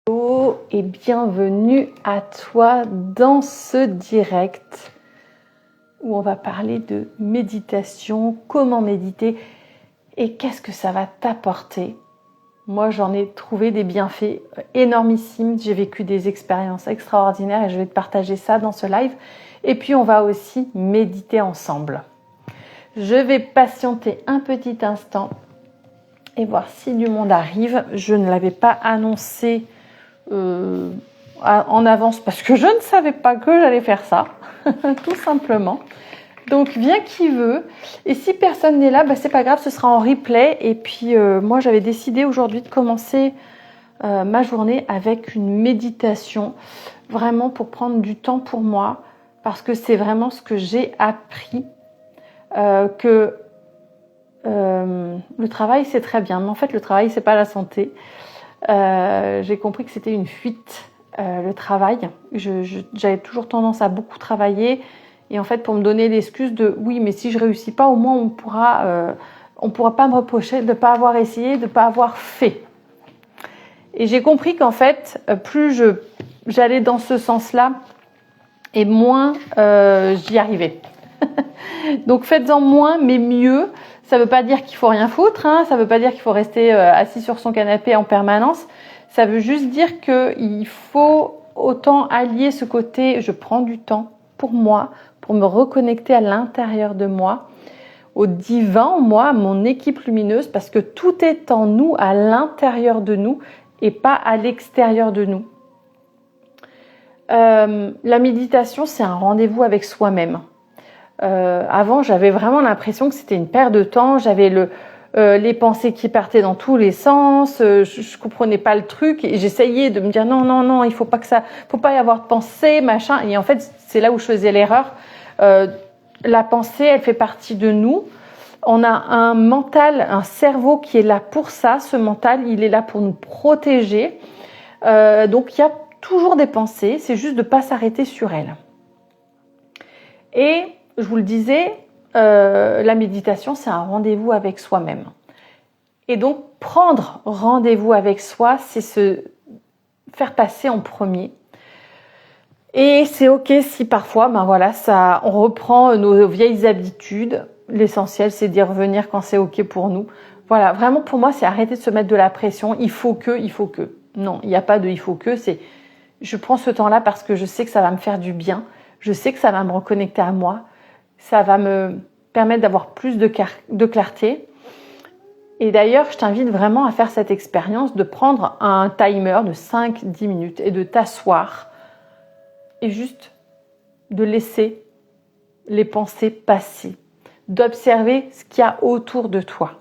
Hello et bienvenue à toi dans ce direct où on va parler de méditation, comment méditer et qu'est-ce que ça va t'apporter. Moi, j'en ai trouvé des bienfaits énormissimes. J'ai vécu des expériences extraordinaires et je vais te partager ça dans ce live. Et puis, on va aussi méditer ensemble. Je vais patienter un petit instant et voir si du monde arrive. Je ne l'avais pas annoncé en avance parce que je ne savais pas que j'allais faire ça, tout simplement. Donc, viens qui veut. Et si personne n'est là, c'est pas grave, ce sera en replay. Et puis, moi, j'avais décidé aujourd'hui de commencer ma journée avec une méditation, vraiment pour prendre du temps pour moi, parce que c'est vraiment ce que j'ai appris, que le travail, c'est très bien. Mais en fait, le travail, c'est pas la santé. J'ai compris que c'était une fuite, le travail. J'avais toujours tendance à beaucoup travailler. Et en fait, pour me donner l'excuse de oui, mais si je réussis pas, au moins on pourra pas me reprocher de ne pas avoir essayé, de ne pas avoir fait. Et j'ai compris qu'en fait, plus j'allais dans ce sens-là, et moins j'y arrivais. Donc faites-en moins, mais mieux. Ça ne veut pas dire qu'il faut rien foutre, hein. Ça ne veut pas dire qu'il faut rester assis sur son canapé en permanence. Ça veut juste dire qu'il faut autant allier ce côté je prends du temps pour moi, pour me reconnecter à l'intérieur de moi, au divin en moi, à mon équipe lumineuse, parce que tout est en nous, à l'intérieur de nous et pas à l'extérieur de nous. La méditation, c'est un rendez-vous avec soi-même. Avant, j'avais vraiment l'impression que c'était une perte de temps. J'avais les pensées qui partaient dans tous les sens. Je comprenais pas le truc et j'essayais de me dire non, il faut pas y avoir de pensée, machin. Et en fait, c'est là où je faisais l'erreur. La pensée, elle fait partie de nous. On a un mental, un cerveau qui est là pour ça. Ce mental, il est là pour nous protéger. Donc, il y a toujours des pensées. C'est juste de pas s'arrêter sur elles. Et je vous le disais, la méditation, c'est un rendez-vous avec soi-même. Et donc, prendre rendez-vous avec soi, c'est se faire passer en premier. Et c'est ok si parfois, on reprend nos vieilles habitudes. L'essentiel, c'est d'y revenir quand c'est ok pour nous. Voilà, vraiment pour moi, c'est arrêter de se mettre de la pression. Il faut que. Non, il n'y a pas de il faut que. C'est je prends ce temps-là parce que je sais que ça va me faire du bien. Je sais que ça va me reconnecter à moi. Ça va me permettre d'avoir plus de clarté. Et d'ailleurs, je t'invite vraiment à faire cette expérience de prendre un timer de 5-10 minutes et de t'asseoir et juste de laisser les pensées passer, d'observer ce qu'il y a autour de toi.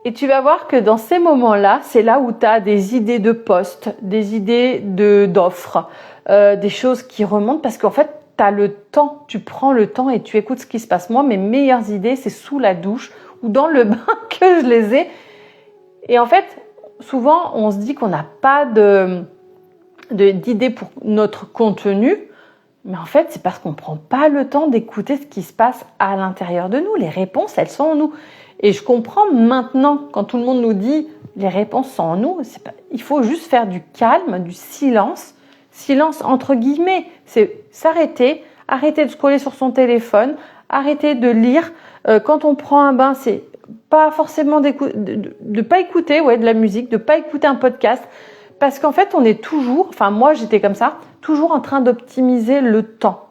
Et tu vas voir que dans ces moments-là, c'est là où tu as des idées de posts, des idées d'offres, des choses qui remontent parce qu'en fait, tu as le temps, tu prends le temps et tu écoutes ce qui se passe. Moi, mes meilleures idées, c'est sous la douche ou dans le bain que je les ai. Et en fait, souvent, on se dit qu'on n'a pas d'idées pour notre contenu. Mais en fait, c'est parce qu'on ne prend pas le temps d'écouter ce qui se passe à l'intérieur de nous. Les réponses, elles sont en nous. Et je comprends maintenant, quand tout le monde nous dit les réponses sont en nous, il faut juste faire du calme, du silence. Silence entre guillemets, c'est s'arrêter, arrêter de scroller sur son téléphone, arrêter de lire. Quand on prend un bain, c'est pas forcément de pas écouter de la musique, de pas écouter un podcast. Parce qu'en fait, on est toujours, moi j'étais comme ça, toujours en train d'optimiser le temps.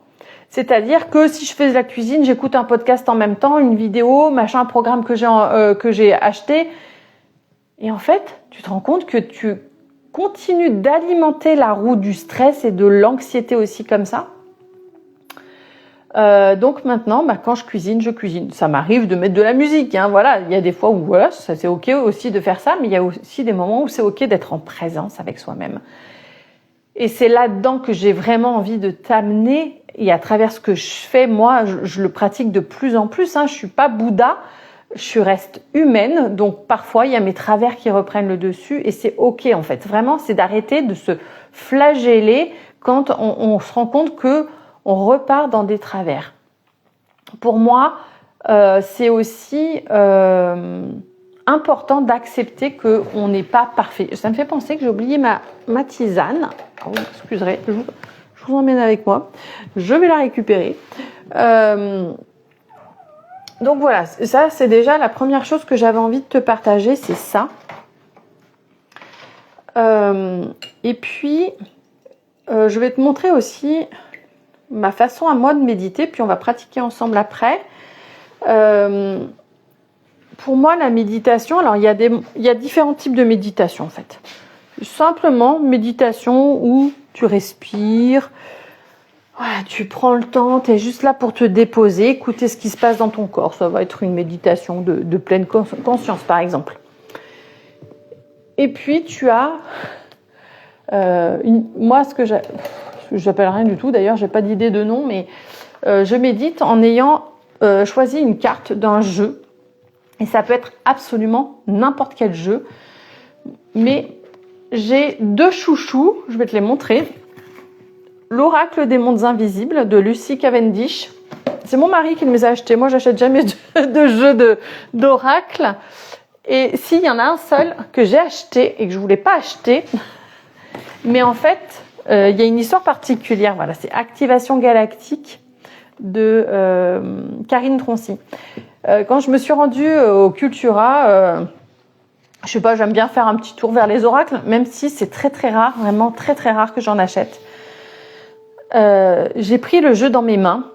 C'est-à-dire que si je fais de la cuisine, j'écoute un podcast en même temps, une vidéo, un programme que j'ai acheté. Et en fait, tu te rends compte que tu continues d'alimenter la roue du stress et de l'anxiété aussi comme ça. Donc maintenant, quand je cuisine. Ça m'arrive de mettre de la musique, il y a des fois où ça c'est ok aussi de faire ça, mais il y a aussi des moments où c'est ok d'être en présence avec soi-même. Et c'est là-dedans que j'ai vraiment envie de t'amener, et à travers ce que je fais, moi, je le pratique de plus en plus. Je suis pas Bouddha, je reste humaine, donc parfois il y a mes travers qui reprennent le dessus, et c'est ok en fait. Vraiment, c'est d'arrêter de se flageller quand on se rend compte que on repart dans des travers. Pour moi, c'est aussi important d'accepter qu'on n'est pas parfait. Ça me fait penser que j'ai oublié ma tisane. Oh, vous m'excuserez, je vous emmène avec moi. Je vais la récupérer. Donc voilà, ça c'est déjà la première chose que j'avais envie de te partager, c'est ça. Et puis, je vais te montrer aussi ma façon à moi de méditer, puis on va pratiquer ensemble après. Pour moi, la méditation, alors il y a différents types de méditation en fait. Simplement, méditation où tu respires, voilà, tu prends le temps, tu es juste là pour te déposer, écouter ce qui se passe dans ton corps. Ça va être une méditation de pleine conscience par exemple. Et puis tu as, moi ce que j'appelle rien du tout, d'ailleurs j'ai pas d'idée de nom, mais je médite en ayant choisi une carte d'un jeu. Et ça peut être absolument n'importe quel jeu. Mais j'ai 2 chouchous, je vais te les montrer. L'Oracle des mondes invisibles de Lucy Cavendish. C'est mon mari qui me les a achetés. Moi, j'achète jamais de jeux d'oracle. Et s'il y en a un seul que j'ai acheté et que je voulais pas acheter, mais en fait, il y a une histoire particulière. Voilà, c'est Activation Galactique de Karine Troncy. Quand je me suis rendue au Cultura, je sais pas, j'aime bien faire un petit tour vers les oracles, même si c'est très très rare, vraiment très très rare que j'en achète. J'ai pris le jeu dans mes mains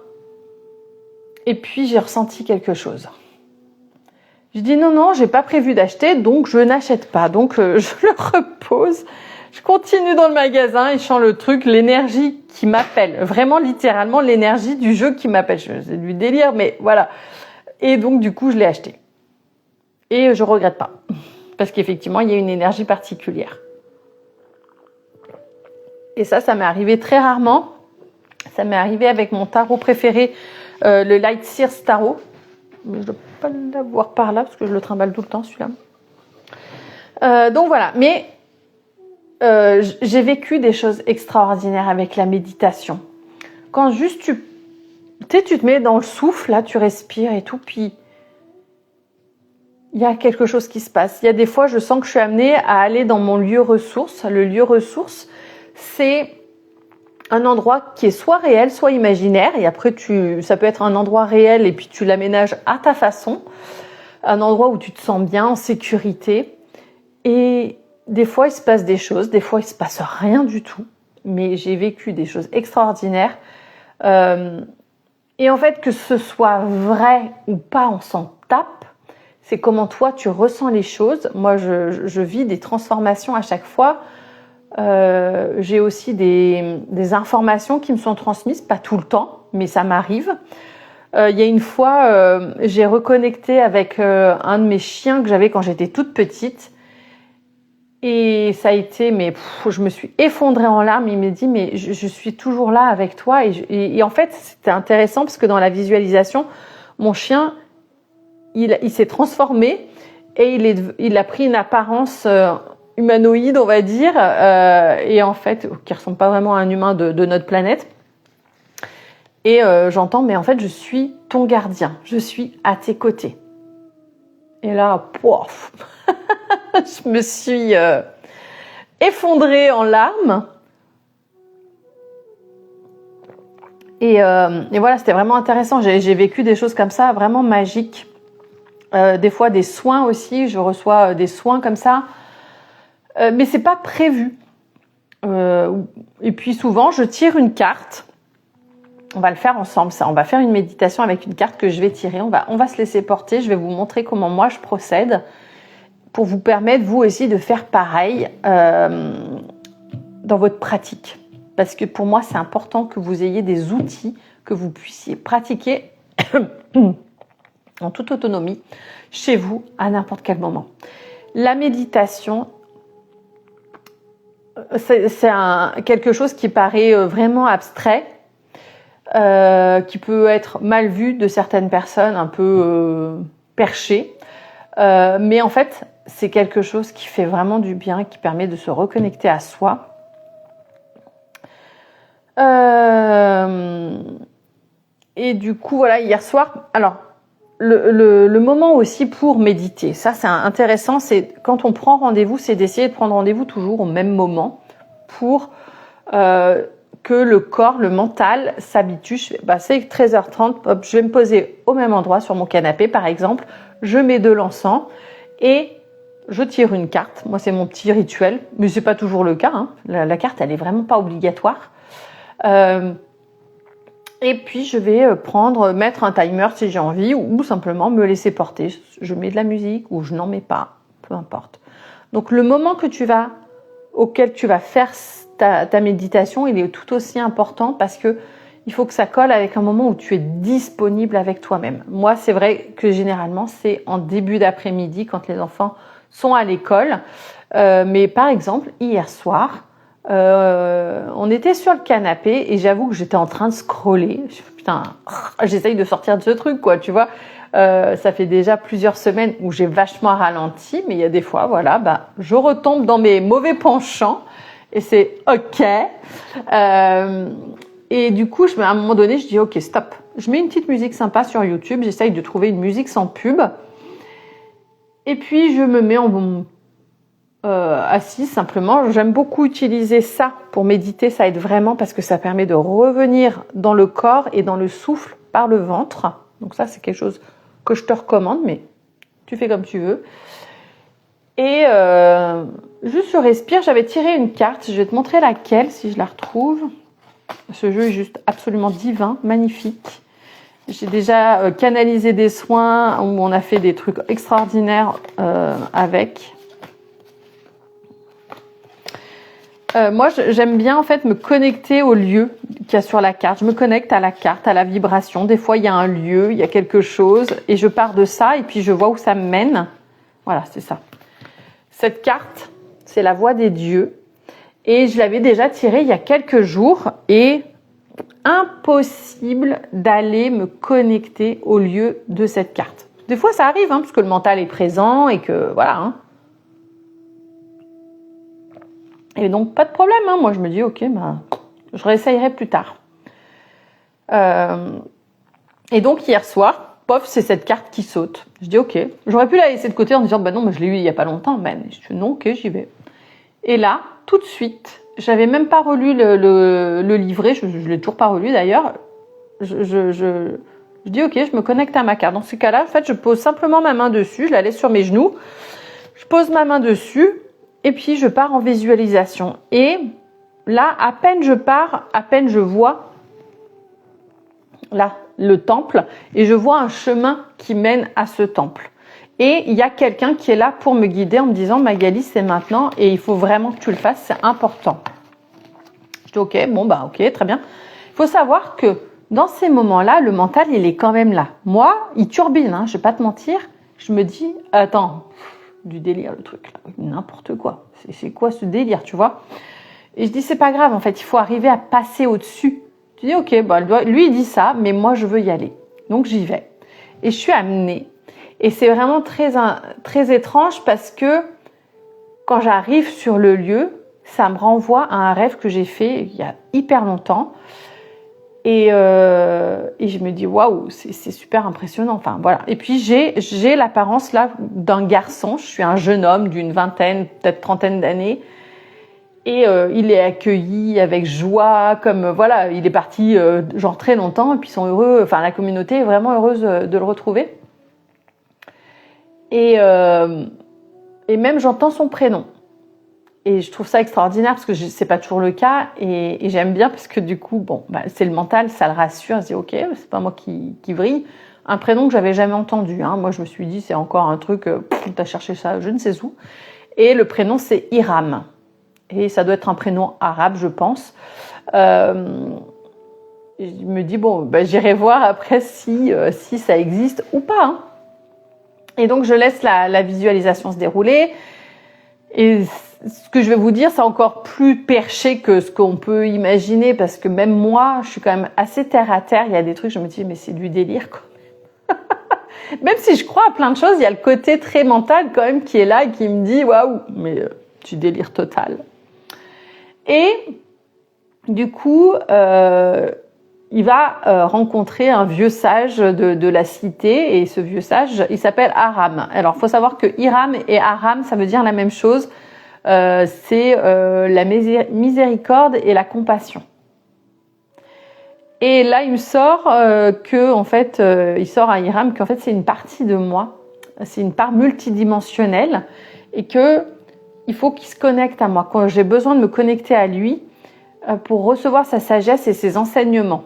et puis j'ai ressenti quelque chose. Je dis non, j'ai pas prévu d'acheter, donc je n'achète pas. Donc je le repose, je continue dans le magasin et je sens le truc, l'énergie qui m'appelle, vraiment littéralement l'énergie du jeu qui m'appelle. C'est du délire, mais voilà. Et donc du coup je l'ai acheté. Et je regrette pas. Parce qu'effectivement il y a une énergie particulière. Et ça m'est arrivé très rarement. Ça m'est arrivé avec mon tarot préféré, le Light Sears Tarot. Mais je ne dois pas l'avoir par là parce que je le trimballe tout le temps celui-là. Donc voilà, mais j'ai vécu des choses extraordinaires avec la méditation. Quand juste tu te mets dans le souffle, là tu respires et tout, puis il y a quelque chose qui se passe. Il y a des fois, je sens que je suis amenée à aller dans mon lieu ressource. Le lieu ressource, c'est un endroit qui est soit réel, soit imaginaire. Et après, ça peut être un endroit réel et puis tu l'aménages à ta façon. Un endroit où tu te sens bien, en sécurité. Et des fois, il se passe des choses. Des fois, il se passe rien du tout. Mais j'ai vécu des choses extraordinaires. Et en fait, que ce soit vrai ou pas, on s'en tape. C'est comment toi, tu ressens les choses. Moi, je vis des transformations à chaque fois. J'ai aussi des informations qui me sont transmises, pas tout le temps, mais ça m'arrive. Il y a une fois, j'ai reconnecté avec un de mes chiens que j'avais quand j'étais toute petite. Et ça a été, je me suis effondrée en larmes. Il m'a dit, mais je suis toujours là avec toi. Et en fait, c'était intéressant parce que dans la visualisation, mon chien, il s'est transformé et il a pris une apparence humanoïde, on va dire, et en fait, qui ressemble pas vraiment à un humain de notre planète. Et j'entends, mais en fait, je suis ton gardien, je suis à tes côtés. Et là, pouf, je me suis effondrée en larmes. Et voilà, c'était vraiment intéressant. J'ai vécu des choses comme ça, vraiment magiques. Des fois, des soins aussi. Je reçois des soins comme ça. Mais c'est pas prévu. Et puis souvent, je tire une carte. On va le faire ensemble, ça. On va faire une méditation avec une carte que je vais tirer. On va se laisser porter. Je vais vous montrer comment moi je procède pour vous permettre vous aussi de faire pareil dans votre pratique. Parce que pour moi, c'est important que vous ayez des outils que vous puissiez pratiquer en toute autonomie chez vous à n'importe quel moment. La méditation, c'est quelque chose qui paraît vraiment abstrait, qui peut être mal vu de certaines personnes, un peu perché. Mais en fait, c'est quelque chose qui fait vraiment du bien, qui permet de se reconnecter à soi. Et du coup, voilà, hier soir, alors, le moment aussi pour méditer, ça c'est intéressant, c'est quand on prend rendez-vous, c'est d'essayer de prendre rendez-vous toujours au même moment pour que le corps, le mental s'habitue. C'est 13h30, hop, je vais me poser au même endroit sur mon canapé par exemple, je mets de l'encens et je tire une carte. Moi c'est mon petit rituel, mais c'est pas toujours le cas, hein. La carte elle est vraiment pas obligatoire. Et puis je vais mettre un timer si j'ai envie ou simplement me laisser porter. Je mets de la musique ou je n'en mets pas, peu importe. Donc le moment auquel tu vas faire ta méditation, il est tout aussi important parce que il faut que ça colle avec un moment où tu es disponible avec toi-même. Moi, c'est vrai que généralement, c'est en début d'après-midi quand les enfants sont à l'école. Mais par exemple, hier soir, on était sur le canapé et j'avoue que j'étais en train de scroller. Putain, j'essaye de sortir de ce truc, quoi, tu vois. Ça fait déjà plusieurs semaines où j'ai vachement ralenti, mais il y a des fois, voilà, je retombe dans mes mauvais penchants et c'est ok. Et du coup, à un moment donné, je dis ok, stop. Je mets une petite musique sympa sur YouTube. J'essaye de trouver une musique sans pub. Et puis, je me mets assise simplement. J'aime beaucoup utiliser ça pour méditer. Ça aide vraiment parce que ça permet de revenir dans le corps et dans le souffle par le ventre. Donc ça, c'est quelque chose que je te recommande, mais tu fais comme tu veux. Et juste je respire. J'avais tiré une carte. Je vais te montrer laquelle si je la retrouve. Ce jeu est juste absolument divin, magnifique. J'ai déjà canalisé des soins où on a fait des trucs extraordinaires avec. Moi, j'aime bien en fait me connecter au lieu qu'il y a sur la carte. Je me connecte à la carte, à la vibration. Des fois, il y a un lieu, il y a quelque chose, et je pars de ça et puis je vois où ça me mène. Voilà, c'est ça. Cette carte, c'est la voix des dieux. Et je l'avais déjà tirée il y a quelques jours et impossible d'aller me connecter au lieu de cette carte. Des fois, ça arrive, parce que le mental est présent et que voilà. Et donc, pas de problème. Moi, je me dis, ok, je réessayerai plus tard. Et donc, hier soir, pof, c'est cette carte qui saute. Je dis, ok. J'aurais pu la laisser de côté en disant, non, mais je l'ai eu il y a pas longtemps. Mais je dis, non, ok, j'y vais. Et là, tout de suite, j'avais même pas relu le livret, je l'ai toujours pas relu d'ailleurs. Je dis ok, je me connecte à ma carte. Dans ce cas-là, en fait, je pose simplement ma main dessus, je la laisse sur mes genoux, je pose ma main dessus et puis je pars en visualisation. Et là, à peine je pars, à peine je vois là le temple et je vois un chemin qui mène à ce temple. Et il y a quelqu'un qui est là pour me guider en me disant Magali, c'est maintenant et il faut vraiment que tu le fasses, c'est important. Je dis ok, ok, très bien. Il faut savoir que dans ces moments-là, le mental, il est quand même là. Moi, il turbine, je vais pas te mentir. Je me dis, attends, du délire le truc, là, n'importe quoi. C'est quoi ce délire, tu vois? Et je dis, c'est pas grave, en fait, il faut arriver à passer au-dessus. Tu dis, ok, lui, il dit ça, mais moi, je veux y aller. Donc, j'y vais. Et je suis amenée. Et c'est vraiment très, très étrange parce que quand j'arrive sur le lieu, ça me renvoie à un rêve que j'ai fait il y a hyper longtemps. Et je me dis, waouh, c'est super impressionnant. Enfin, voilà. Et puis, j'ai l'apparence là d'un garçon. Je suis un jeune homme d'une vingtaine, peut-être trentaine d'années. Et il est accueilli avec joie, comme voilà, il est parti genre très longtemps. Et puis, ils sont heureux. Enfin, la communauté est vraiment heureuse de le retrouver. Et même j'entends son prénom. Et je trouve ça extraordinaire parce que c'est pas toujours le cas. Et j'aime bien parce que du coup, c'est le mental, ça le rassure. Je dis ok, c'est pas moi qui vrille. Un prénom que j'avais jamais entendu. Moi, je me suis dit c'est encore un truc. T'as cherché ça, je ne sais où. Et le prénom c'est Hiram. Et ça doit être un prénom arabe, je pense. Je me dis j'irai voir après si ça existe ou pas. Et donc, je laisse la visualisation se dérouler. Et ce que je vais vous dire, c'est encore plus perché que ce qu'on peut imaginer, parce que même moi, je suis quand même assez terre à terre. Il y a des trucs, je me dis, mais c'est du délire, quoi. Même si je crois à plein de choses, il y a le côté très mental quand même qui est là et qui me dit, waouh, mais du délire total. Et du coup, il il va rencontrer un vieux sage de la cité, et ce vieux sage, il s'appelle Aram. Alors, il faut savoir que Hiram et Aram, ça veut dire la même chose. C'est la miséricorde et la compassion. Et là, il me sort que, en fait, il sort à Hiram qu'en fait, c'est une partie de moi, c'est une part multidimensionnelle, et que il faut qu'il se connecte à moi. Quand j'ai besoin de me connecter à lui pour recevoir sa sagesse et ses enseignements.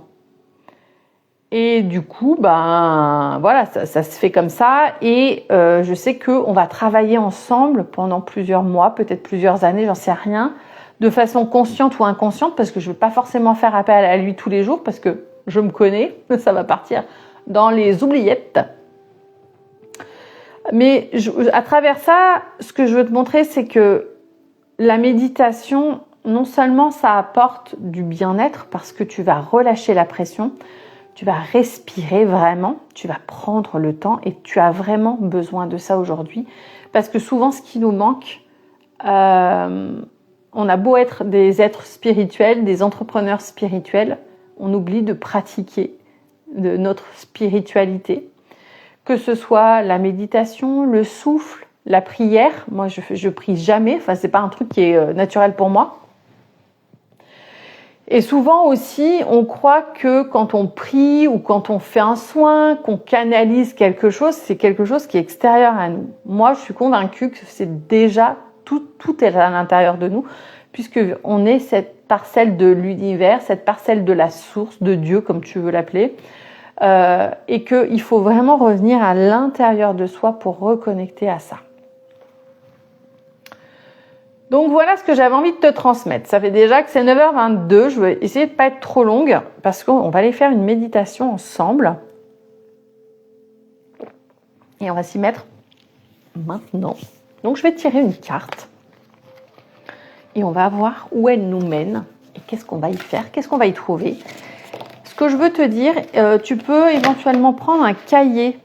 Et du coup, ben voilà, ça se fait comme ça. Et je sais qu'on va travailler ensemble pendant plusieurs mois, peut-être plusieurs années, j'en sais rien, de façon consciente ou inconsciente, parce que je ne vais pas forcément faire appel à lui tous les jours, parce que je me connais, ça va partir dans les oubliettes. Mais à travers ça, ce que je veux te montrer, c'est que la méditation, non seulement ça apporte du bien-être, parce que tu vas relâcher la pression, tu vas respirer vraiment, tu vas prendre le temps, et tu as vraiment besoin de ça aujourd'hui. Parce que souvent, ce qui nous manque, on a beau être des êtres spirituels, des entrepreneurs spirituels, on oublie de pratiquer de notre spiritualité. Que ce soit la méditation, le souffle, la prière. Moi, je prie jamais, enfin, c'est pas un truc qui est naturel pour moi. Et souvent aussi, on croit que quand on prie ou quand on fait un soin, qu'on canalise quelque chose, c'est quelque chose qui est extérieur à nous. Moi, je suis convaincue que c'est déjà, tout est à l'intérieur de nous, puisque on est cette parcelle de l'univers, cette parcelle de la source, de Dieu, comme tu veux l'appeler, et qu'il faut vraiment revenir à l'intérieur de soi pour reconnecter à ça. Donc voilà ce que j'avais envie de te transmettre. Ça fait déjà que c'est 9h22. Je vais essayer de ne pas être trop longue parce qu'on va aller faire une méditation ensemble. Et on va s'y mettre maintenant. Donc je vais tirer une carte. Et on va voir où elle nous mène. Et qu'est-ce qu'on va y faire, qu'est-ce qu'on va y trouver. Ce que je veux te dire, tu peux éventuellement prendre un cahier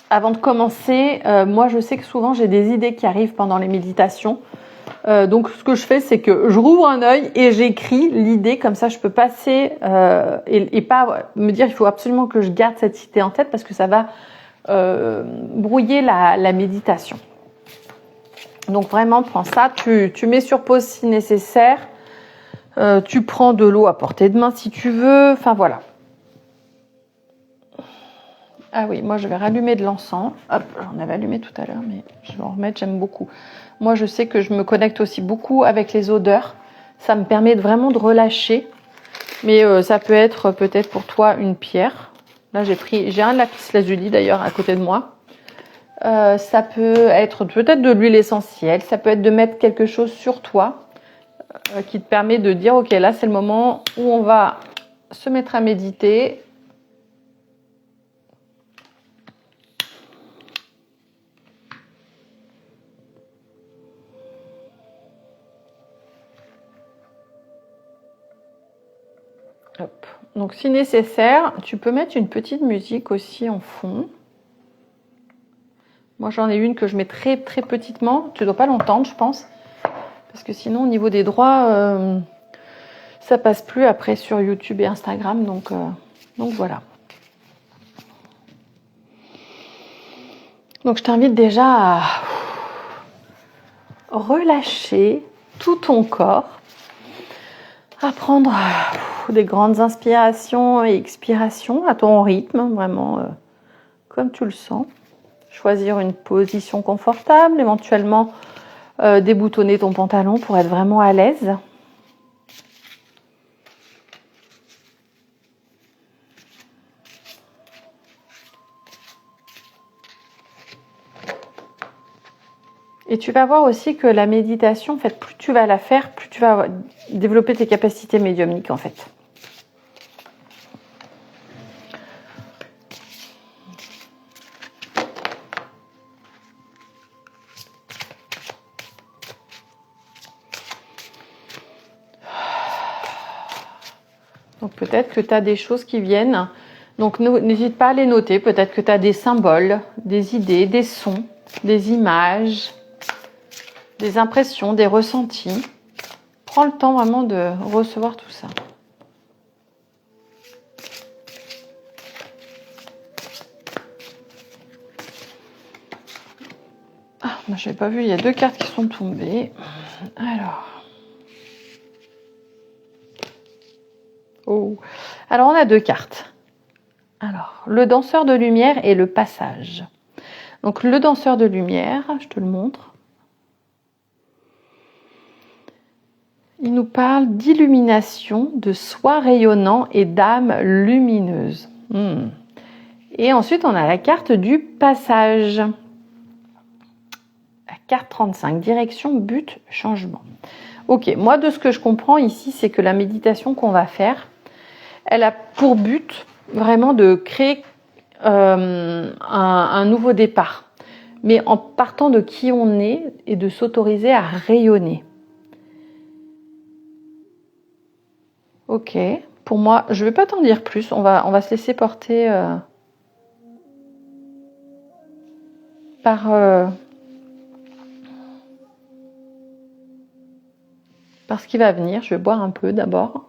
avant de commencer. Moi, je sais que souvent, j'ai des idées qui arrivent pendant les méditations. Donc ce que je fais, c'est que je rouvre un œil et j'écris l'idée, comme ça je peux passer et pas me dire il faut absolument que je garde cette idée en tête parce que ça va brouiller la méditation. Donc vraiment prends ça, tu mets sur pause si nécessaire, tu prends de l'eau à portée de main si tu veux, enfin voilà. Ah oui, moi je vais rallumer de l'encens. Hop, j'en avais allumé tout à l'heure, mais je vais en remettre, j'aime beaucoup. Moi je sais que je me connecte aussi beaucoup avec les odeurs. Ça me permet vraiment de relâcher. Mais ça peut être peut-être pour toi une pierre. Là j'ai un lapis-lazuli d'ailleurs à côté de moi. Ça peut être peut-être de l'huile essentielle. Ça peut être de mettre quelque chose sur toi qui te permet de dire ok, là c'est le moment où on va se mettre à méditer. Hop. Donc si nécessaire, tu peux mettre une petite musique aussi en fond. Moi j'en ai une que je mets très très petitement, tu ne dois pas l'entendre je pense, parce que sinon au niveau des droits, ça passe plus après sur YouTube et Instagram, donc voilà. Donc je t'invite déjà à relâcher tout ton corps, à prendre des grandes inspirations et expirations à ton rythme, vraiment comme tu le sens. Choisir une position confortable, éventuellement déboutonner ton pantalon pour être vraiment à l'aise. Et tu vas voir aussi que la méditation, en fait, plus tu vas la faire, plus tu vas développer tes capacités médiumniques, en fait. Donc peut-être que tu as des choses qui viennent. Donc n'hésite pas à les noter. Peut-être que tu as des symboles, des idées, des sons, des images, des impressions, des ressentis. Prends le temps vraiment de recevoir tout ça. Je n'ai pas vu, il y a 2 cartes qui sont tombées. Alors. Oh. Alors, on a 2 cartes. Alors, le danseur de lumière et le passage. Donc, le danseur de lumière, je te le montre. Il nous parle d'illumination, de soi rayonnant et d'âme lumineuse. Et ensuite, on a la carte du passage. La carte 35, direction, but, changement. Ok, moi de ce que je comprends ici, c'est que la méditation qu'on va faire, elle a pour but vraiment de créer un nouveau départ. Mais en partant de qui on est et de s'autoriser à rayonner. Ok, pour moi, je ne vais pas t'en dire plus, on va se laisser porter par ce qui va venir. Je vais boire un peu d'abord.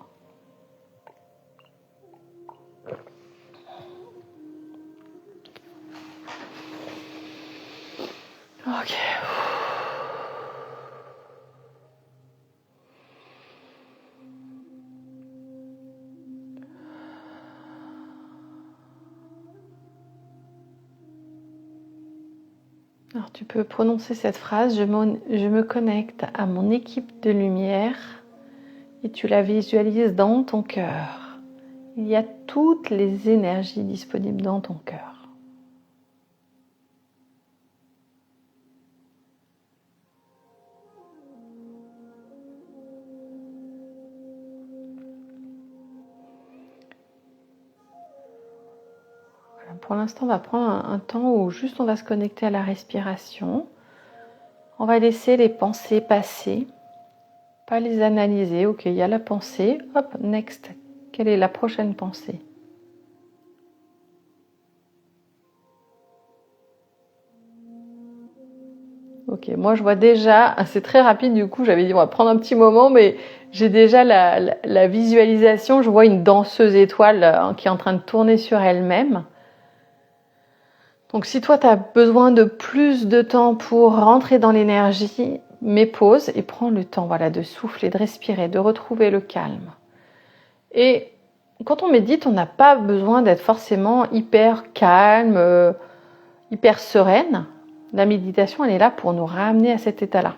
Ok. Alors tu peux prononcer cette phrase, je me connecte à mon équipe de lumière et tu la visualises dans ton cœur. Il y a toutes les énergies disponibles dans ton cœur. Voilà, pour l'instant, on va prendre un temps où juste on va se connecter à la respiration. On va laisser les pensées passer, pas les analyser. Ok, il y a la pensée. Hop, next. Quelle est la prochaine pensée ? Ok, moi je vois déjà, c'est très rapide du coup, j'avais dit on va prendre un petit moment, mais j'ai déjà la visualisation, je vois une danseuse étoile qui est en train de tourner sur elle-même. Donc si toi tu as besoin de plus de temps pour rentrer dans l'énergie, mets pause et prends le temps de souffler, de respirer, de retrouver le calme. Et quand on médite, on n'a pas besoin d'être forcément hyper calme, hyper sereine. La méditation, elle est là pour nous ramener à cet état-là.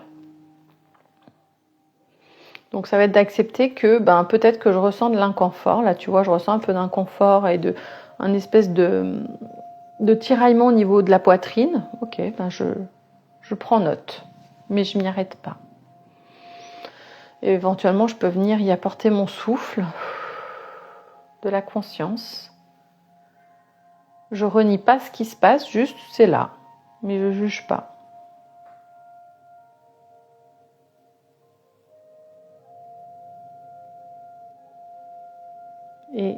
Donc ça va être d'accepter que peut-être que je ressens de l'inconfort. Là, tu vois, je ressens un peu d'inconfort et un espèce de tiraillement au niveau de la poitrine. Ok, je prends note, mais je m'y arrête pas. Et éventuellement, je peux venir y apporter mon souffle, de la conscience. Je renie pas ce qui se passe, juste c'est là, mais je juge pas. Et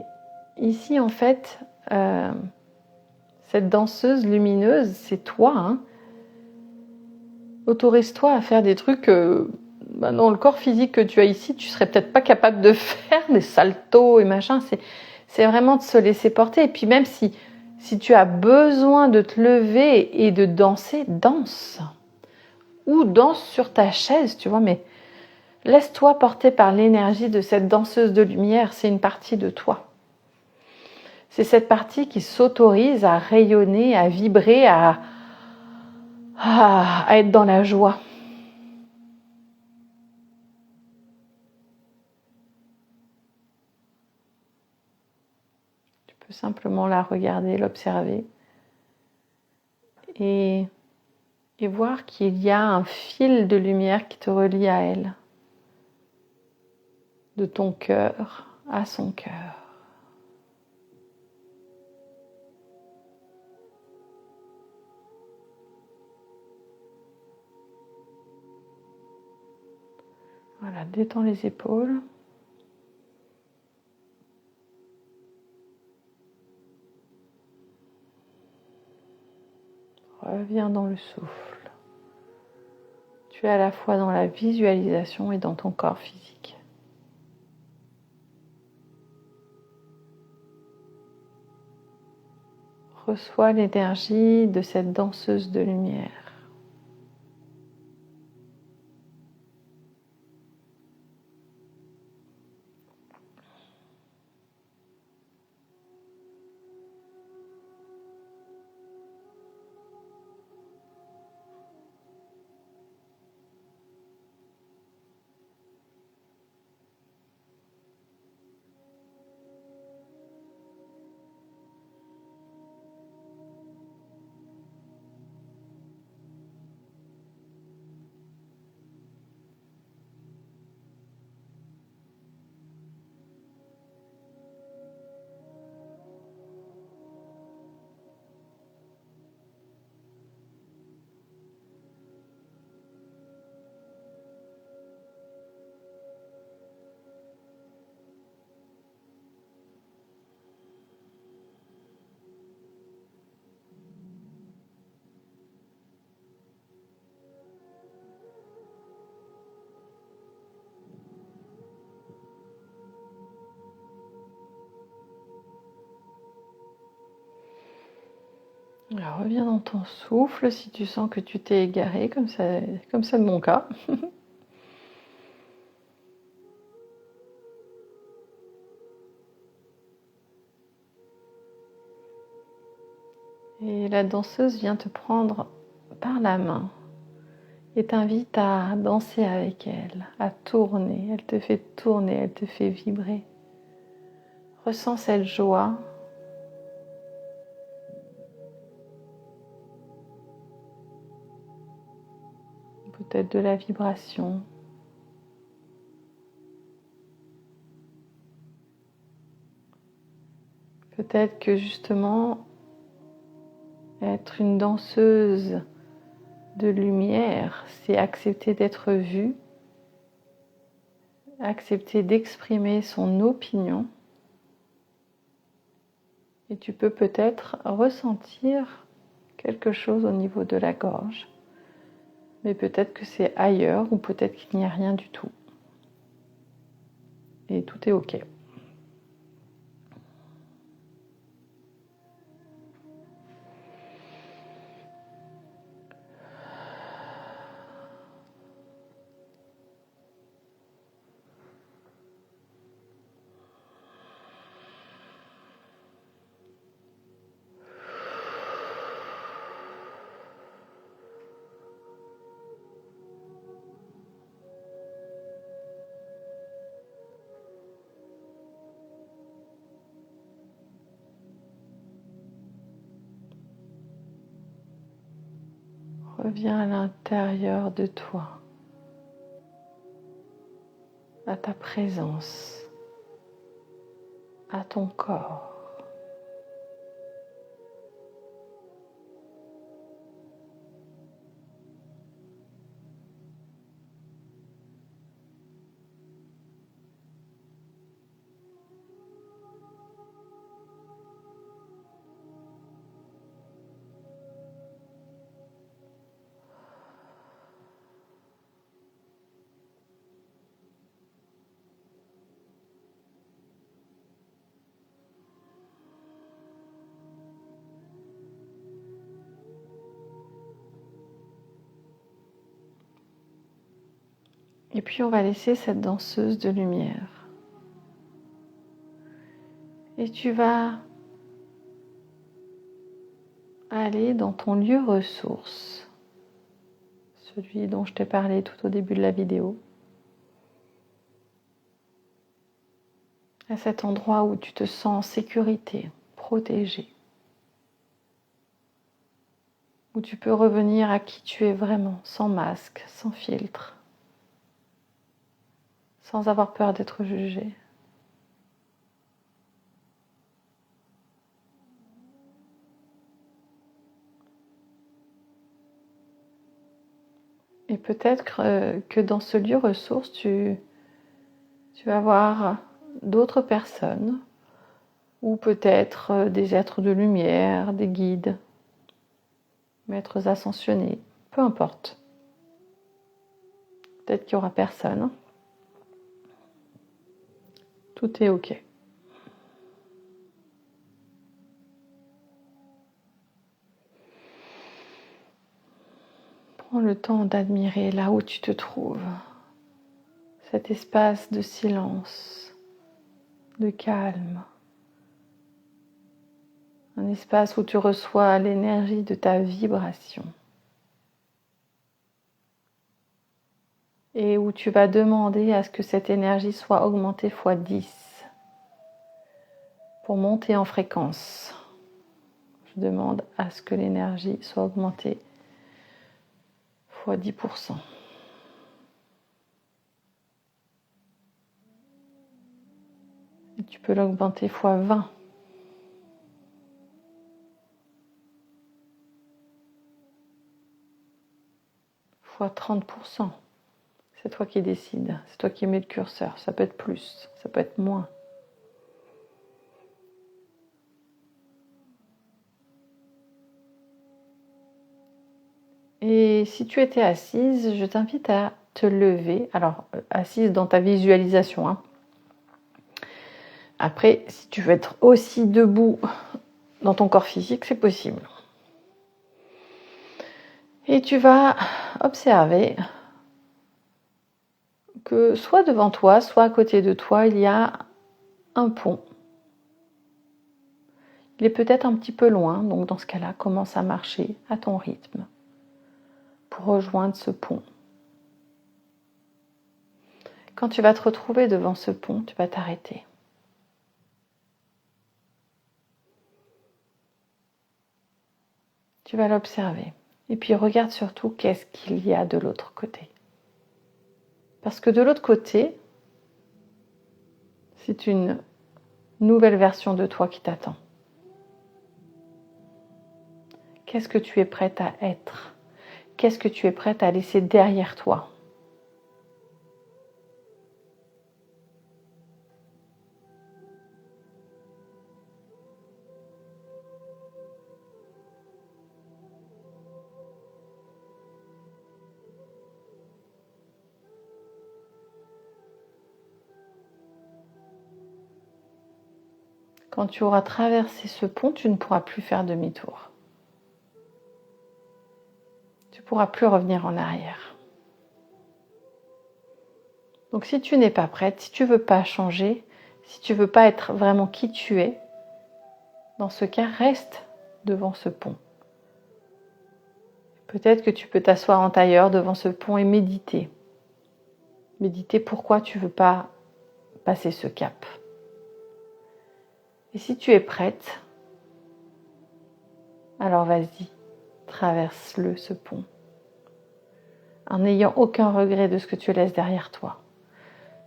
ici, en fait, cette danseuse lumineuse, c'est toi. Hein. Autorise-toi à faire des trucs dans le corps physique que tu as ici, tu serais peut-être pas capable de faire, des saltos et machin. C'est vraiment de se laisser porter. Et puis même si tu as besoin de te lever et de danser, danse. Ou danse sur ta chaise, tu vois, mais laisse-toi porter par l'énergie de cette danseuse de lumière, c'est une partie de toi. C'est cette partie qui s'autorise à rayonner, à vibrer, à être dans la joie. Tu peux simplement la regarder, l'observer et voir qu'il y a un fil de lumière qui te relie à elle, de ton cœur à son cœur. Voilà, détends les épaules. Reviens dans le souffle. Tu es à la fois dans la visualisation et dans ton corps physique. Reçois l'énergie de cette danseuse de lumière. Alors, reviens dans ton souffle si tu sens que tu t'es égaré, comme c'est de mon cas. Et la danseuse vient te prendre par la main et t'invite à danser avec elle, à tourner. Elle te fait tourner, elle te fait vibrer. Ressens cette joie. Peut-être de la vibration. Peut-être que justement, être une danseuse de lumière, c'est accepter d'être vue, accepter d'exprimer son opinion. Et tu peux peut-être ressentir quelque chose au niveau de la gorge. Mais peut-être que c'est ailleurs ou peut-être qu'il n'y a rien du tout. Et tout est ok. Reviens à l'intérieur de toi, à ta présence, à ton corps. Et puis on va laisser cette danseuse de lumière. Et tu vas aller dans ton lieu ressource, celui dont je t'ai parlé tout au début de la vidéo. À cet endroit où tu te sens en sécurité, protégé. Où tu peux revenir à qui tu es vraiment, sans masque, sans filtre. Sans avoir peur d'être jugé. Et peut-être que dans ce lieu ressource, tu vas voir d'autres personnes, ou peut-être des êtres de lumière, des guides, maîtres ascensionnés, peu importe. Peut-être qu'il n'y aura personne. Tout est ok. Prends le temps d'admirer là où tu te trouves, cet espace de silence, de calme, un espace où tu reçois l'énergie de ta vibration et où tu vas demander à ce que cette énergie soit augmentée fois 10 pour monter en fréquence. Je demande à ce que l'énergie soit augmentée fois 10%. Et tu peux l'augmenter fois 20. Fois 30%. C'est toi qui décides, c'est toi qui mets le curseur. Ça peut être plus, ça peut être moins. Et si tu étais assise, je t'invite à te lever. Alors, assise dans ta visualisation, hein. Après, si tu veux être aussi debout dans ton corps physique, c'est possible. Et tu vas observer que soit devant toi, soit à côté de toi, il y a un pont. Il est peut-être un petit peu loin, donc dans ce cas-là, commence à marcher à ton rythme pour rejoindre ce pont. Quand tu vas te retrouver devant ce pont, tu vas t'arrêter. Tu vas l'observer. Et puis regarde surtout qu'est-ce qu'il y a de l'autre côté. Parce que de l'autre côté, c'est une nouvelle version de toi qui t'attend. Qu'est-ce que tu es prête à être? Qu'est-ce que tu es prête à laisser derrière toi? Quand tu auras traversé ce pont, tu ne pourras plus faire demi-tour. Tu ne pourras plus revenir en arrière. Donc si tu n'es pas prête, si tu ne veux pas changer, si tu ne veux pas être vraiment qui tu es, dans ce cas, reste devant ce pont. Peut-être que tu peux t'asseoir en tailleur devant ce pont et méditer. Méditer pourquoi tu ne veux pas passer ce cap. Et si tu es prête, alors vas-y, traverse-le ce pont, en n'ayant aucun regret de ce que tu laisses derrière toi.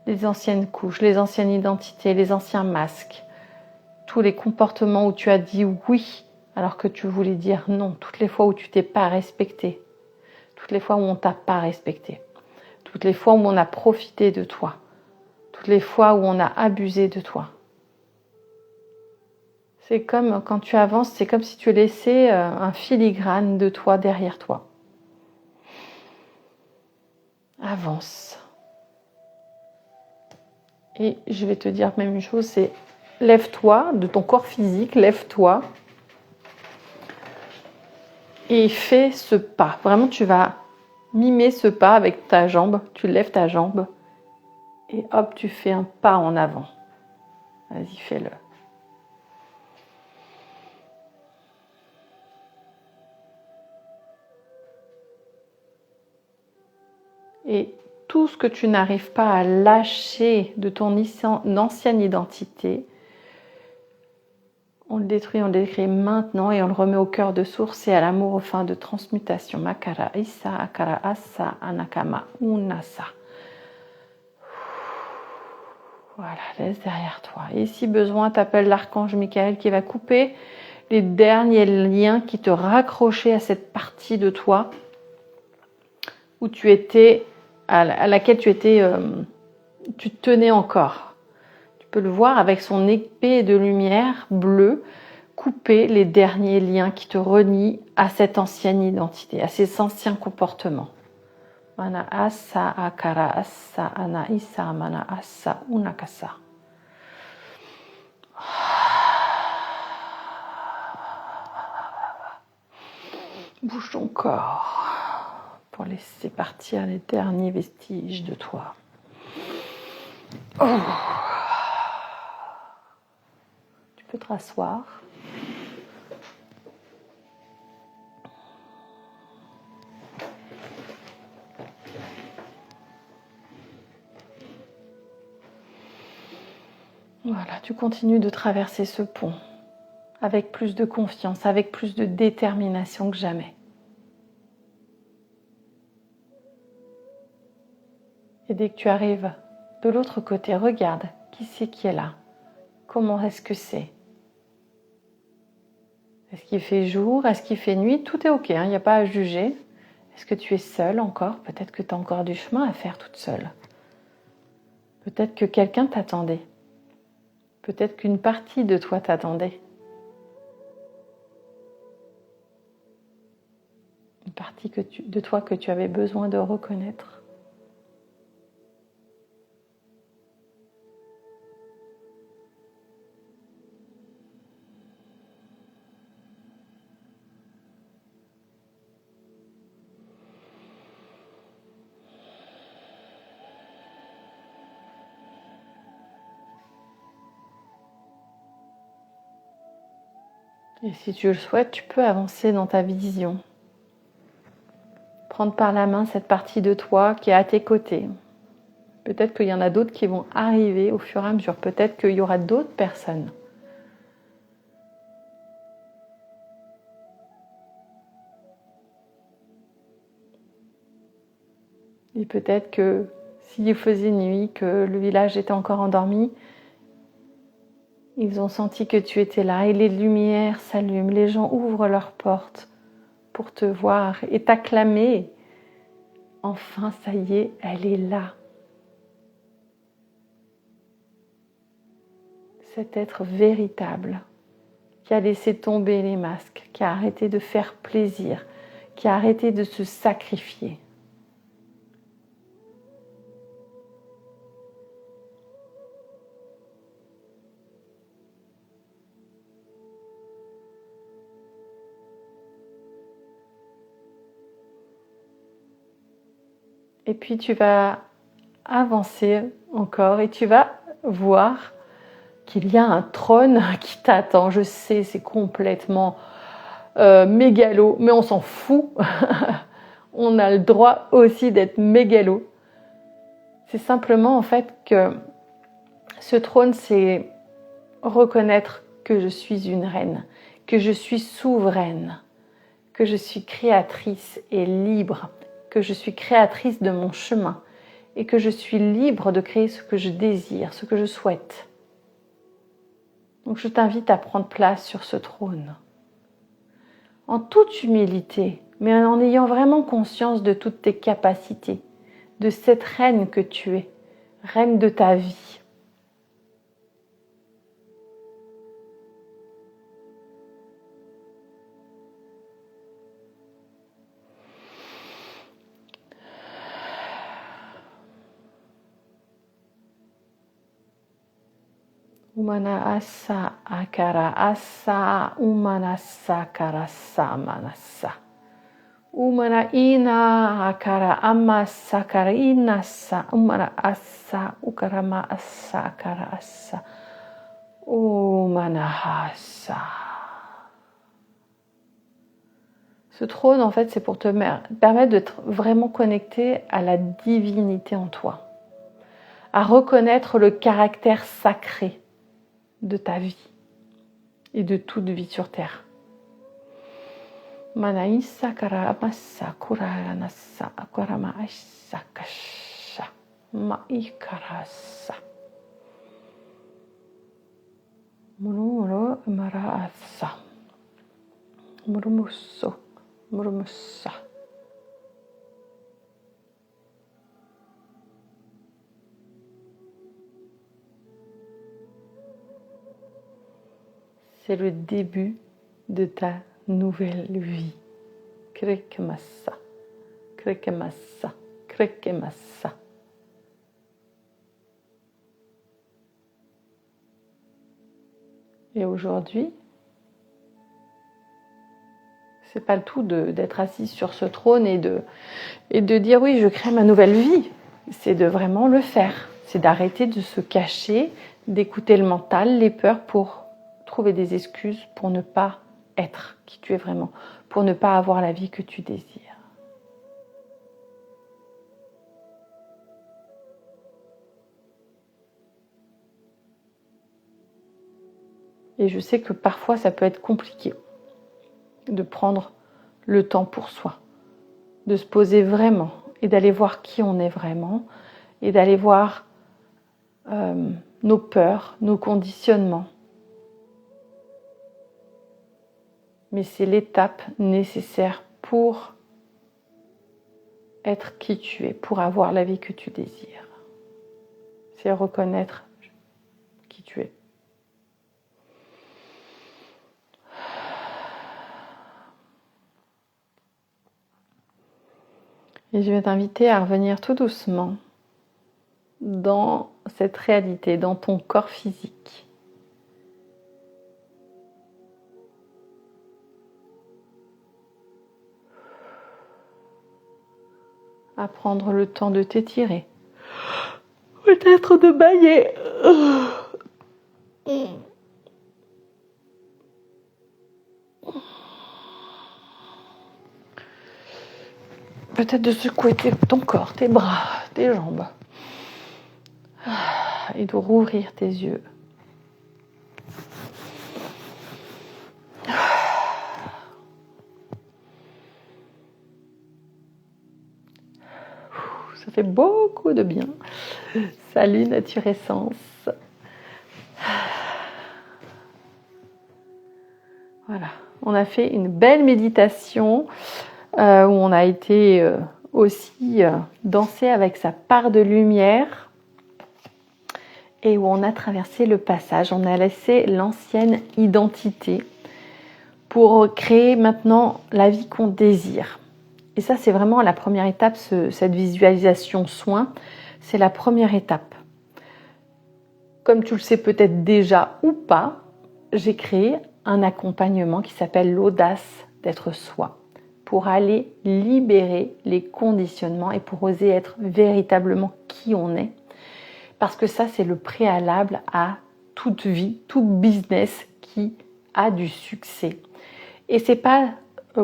Les anciennes couches, les anciennes identités, les anciens masques, tous les comportements où tu as dit oui alors que tu voulais dire non, toutes les fois où tu t'es pas respecté, toutes les fois où on t'a pas respecté, toutes les fois où on a profité de toi, toutes les fois où on a abusé de toi. C'est comme quand tu avances, c'est comme si tu laissais un filigrane de toi derrière toi. Avance. Et je vais te dire même une chose, c'est lève-toi de ton corps physique, lève-toi et fais ce pas. Vraiment, tu vas mimer ce pas avec ta jambe, tu lèves ta jambe et hop, tu fais un pas en avant. Vas-y, fais-le. Et tout ce que tu n'arrives pas à lâcher de ton ancienne identité, on le détruit, on le décrit maintenant et on le remet au cœur de source et à l'amour aux fins de transmutation. Makara Isa Akara Asa Anakama Unasa. Voilà, laisse derrière toi. Et si besoin, t'appelles l'archange Michael qui va couper les derniers liens qui te raccrochaient à cette partie de toi où tu étais, à laquelle tu tenais encore. Tu peux le voir avec son épée de lumière bleue, couper les derniers liens qui te renient à cette ancienne identité, à ces anciens comportements. Mana asa akara asa ana isa mana asa unakasa. Bouge ton corps pour laisser partir les derniers vestiges de toi. Oh. Tu peux te rasseoir. Voilà, tu continues de traverser ce pont avec plus de confiance, avec plus de détermination que jamais. Et dès que tu arrives de l'autre côté, regarde qui c'est qui est là. Comment est-ce que c'est? Est-ce qu'il fait jour? Est-ce qu'il fait nuit? Tout est ok, il n'y a pas à juger. Est-ce que tu es seule encore? Peut-être que tu as encore du chemin à faire toute seule. Peut-être que quelqu'un t'attendait. Peut-être qu'une partie de toi t'attendait. Une partie de toi que tu avais besoin de reconnaître. Et si tu le souhaites, tu peux avancer dans ta vision. Prendre par la main cette partie de toi qui est à tes côtés. Peut-être qu'il y en a d'autres qui vont arriver au fur et à mesure. Peut-être qu'il y aura d'autres personnes. Et peut-être que s'il faisait nuit, que le village était encore endormi, ils ont senti que tu étais là et les lumières s'allument, les gens ouvrent leurs portes pour te voir et t'acclamer. Enfin, ça y est, elle est là. Cet être véritable qui a laissé tomber les masques, qui a arrêté de faire plaisir, qui a arrêté de se sacrifier. Et puis tu vas avancer encore et tu vas voir qu'il y a un trône qui t'attend. Je sais, c'est complètement mégalo, mais on s'en fout. On a le droit aussi d'être mégalo. C'est simplement en fait que ce trône, c'est reconnaître que je suis une reine, que je suis souveraine, que je suis créatrice et libre, que je suis créatrice de mon chemin et que je suis libre de créer ce que je désire, ce que je souhaite. Donc je t'invite à prendre place sur ce trône, en toute humilité, mais en ayant vraiment conscience de toutes tes capacités, de cette reine que tu es, reine de ta vie. Umana asa akara asa umana sakara samanasa. Umana ina akara ama sakara inasa umana asa ukarama asa akara asa. Umana asa. Ce trône, en fait, c'est pour te permettre d'être vraiment connecté à la divinité en toi, à reconnaître le caractère sacré de ta vie et de toute vie sur terre. Manaïsa karamasa kuraranasa akarama aisa kasha maikarasa. Murumuro maraasa. Murumusso murumussa. C'est le début de ta nouvelle vie. Krikmassa, krikmassa, krikmassa. Et aujourd'hui, c'est pas le tout d'être assis sur ce trône et de dire oui, je crée ma nouvelle vie. C'est de vraiment le faire. C'est d'arrêter de se cacher, d'écouter le mental, les peurs pour trouver des excuses pour ne pas être qui tu es vraiment, pour ne pas avoir la vie que tu désires. Et je sais que parfois ça peut être compliqué de prendre le temps pour soi, de se poser vraiment et d'aller voir qui on est vraiment et d'aller voir nos peurs, nos conditionnements. Mais c'est l'étape nécessaire pour être qui tu es, pour avoir la vie que tu désires. C'est reconnaître qui tu es. Et je vais t'inviter à revenir tout doucement dans cette réalité, dans ton corps physique. À prendre le temps de t'étirer. Peut-être de bâiller. peut-être de secouer ton corps, tes bras, tes jambes. Et de rouvrir tes yeux. Ça fait beaucoup de bien. Salut Nature Essence. Voilà, on a fait une belle méditation où on a été aussi danser avec sa part de lumière et où on a traversé le passage. On a laissé l'ancienne identité pour créer maintenant la vie qu'on désire. Et ça, c'est vraiment la première étape, cette visualisation soin, c'est la première étape. Comme tu le sais peut-être déjà ou pas, j'ai créé un accompagnement qui s'appelle l'audace d'être soi, pour aller libérer les conditionnements et pour oser être véritablement qui on est. Parce que ça, c'est le préalable à toute vie, tout business qui a du succès. Et c'est pas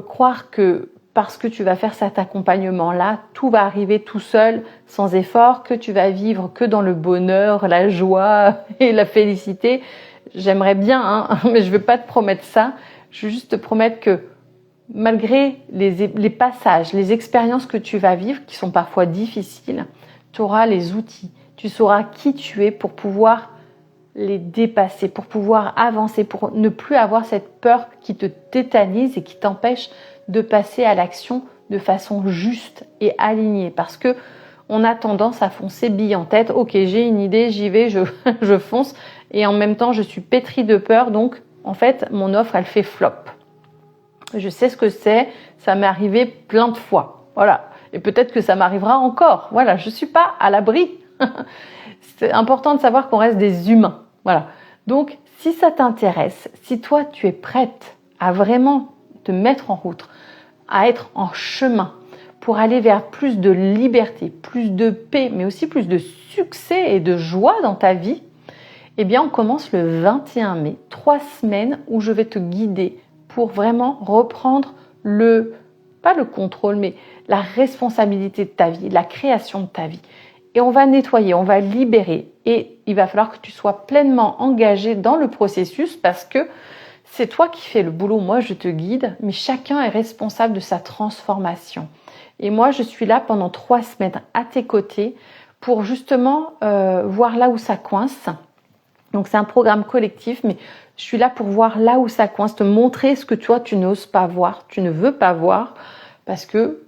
croire que parce que tu vas faire cet accompagnement-là, tout va arriver tout seul, sans effort, que tu vas vivre que dans le bonheur, la joie et la félicité. J'aimerais bien, hein, mais je ne vais pas te promettre ça. Je veux juste te promettre que malgré les passages, les expériences que tu vas vivre, qui sont parfois difficiles, tu auras les outils. Tu sauras qui tu es pour pouvoir les dépasser, pour pouvoir avancer, pour ne plus avoir cette peur qui te tétanise et qui t'empêche de passer à l'action de façon juste et alignée. Parce que on a tendance à foncer bille en tête. Ok, j'ai une idée, j'y vais, je fonce. Et en même temps, je suis pétrie de peur. Donc, en fait, mon offre, elle fait flop. Je sais ce que c'est. Ça m'est arrivé plein de fois. Voilà. Et peut-être que ça m'arrivera encore. Voilà, je ne suis pas à l'abri. C'est important de savoir qu'on reste des humains. Voilà. Donc, si ça t'intéresse, si toi, tu es prête à vraiment te mettre en route, à être en chemin pour aller vers plus de liberté, plus de paix, mais aussi plus de succès et de joie dans ta vie, eh bien, on commence le 21 mai, 3 semaines où je vais te guider pour vraiment reprendre pas le contrôle, mais la responsabilité de ta vie, la création de ta vie. Et on va nettoyer, on va libérer. Et il va falloir que tu sois pleinement engagé dans le processus parce que c'est toi qui fais le boulot. Moi, je te guide, mais chacun est responsable de sa transformation. Et moi, je suis là pendant 3 semaines à tes côtés pour justement voir là où ça coince. Donc, c'est un programme collectif, mais je suis là pour voir là où ça coince, te montrer ce que toi, tu n'oses pas voir, tu ne veux pas voir, parce que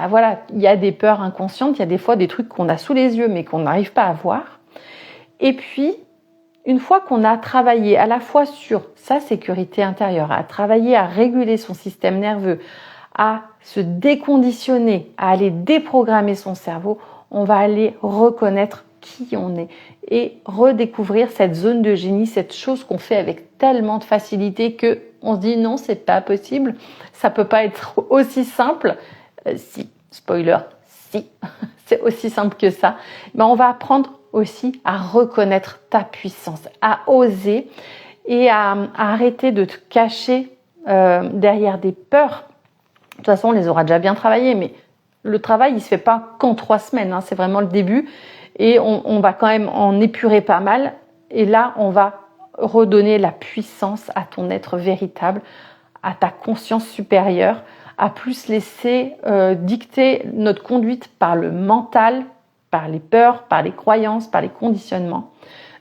voilà, il y a des peurs inconscientes, il y a des fois des trucs qu'on a sous les yeux, mais qu'on n'arrive pas à voir. Et puis, une fois qu'on a travaillé à la fois sur sa sécurité intérieure, à travailler à réguler son système nerveux, à se déconditionner, à aller déprogrammer son cerveau, on va aller reconnaître qui on est et redécouvrir cette zone de génie, cette chose qu'on fait avec tellement de facilité que on se dit non, c'est pas possible, ça peut pas être aussi simple. Si, spoiler, si, c'est aussi simple que ça. Mais on va apprendre aussi à reconnaître ta puissance, à oser et à arrêter de te cacher derrière des peurs. De toute façon, on les aura déjà bien travaillées, mais le travail, il se fait pas qu'en 3 semaines, hein, c'est vraiment le début. Et on va quand même en épurer pas mal. Et là, on va redonner la puissance à ton être véritable, à ta conscience supérieure, à plus laisser dicter notre conduite par le mental, par les peurs, par les croyances, par les conditionnements.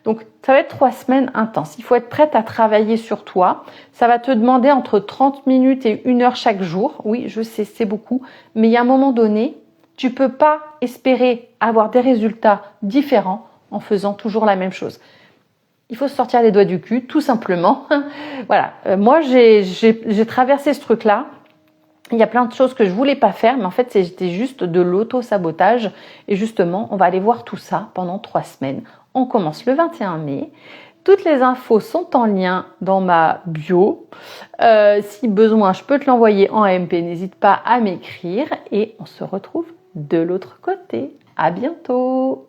Donc, ça va être 3 semaines intenses. Il faut être prête à travailler sur toi. Ça va te demander entre 30 minutes et 1 heure chaque jour. Oui, je sais, c'est beaucoup. Mais il y a un moment donné, tu peux pas espérer avoir des résultats différents en faisant toujours la même chose. Il faut se sortir les doigts du cul, tout simplement. Voilà. Moi, j'ai traversé ce truc-là. Il y a plein de choses que je voulais pas faire, mais en fait, c'était juste de l'auto-sabotage. Et justement, on va aller voir tout ça pendant 3 semaines. On commence le 21 mai. Toutes les infos sont en lien dans ma bio. Si besoin, je peux te l'envoyer en MP. N'hésite pas à m'écrire et on se retrouve de l'autre côté. À bientôt!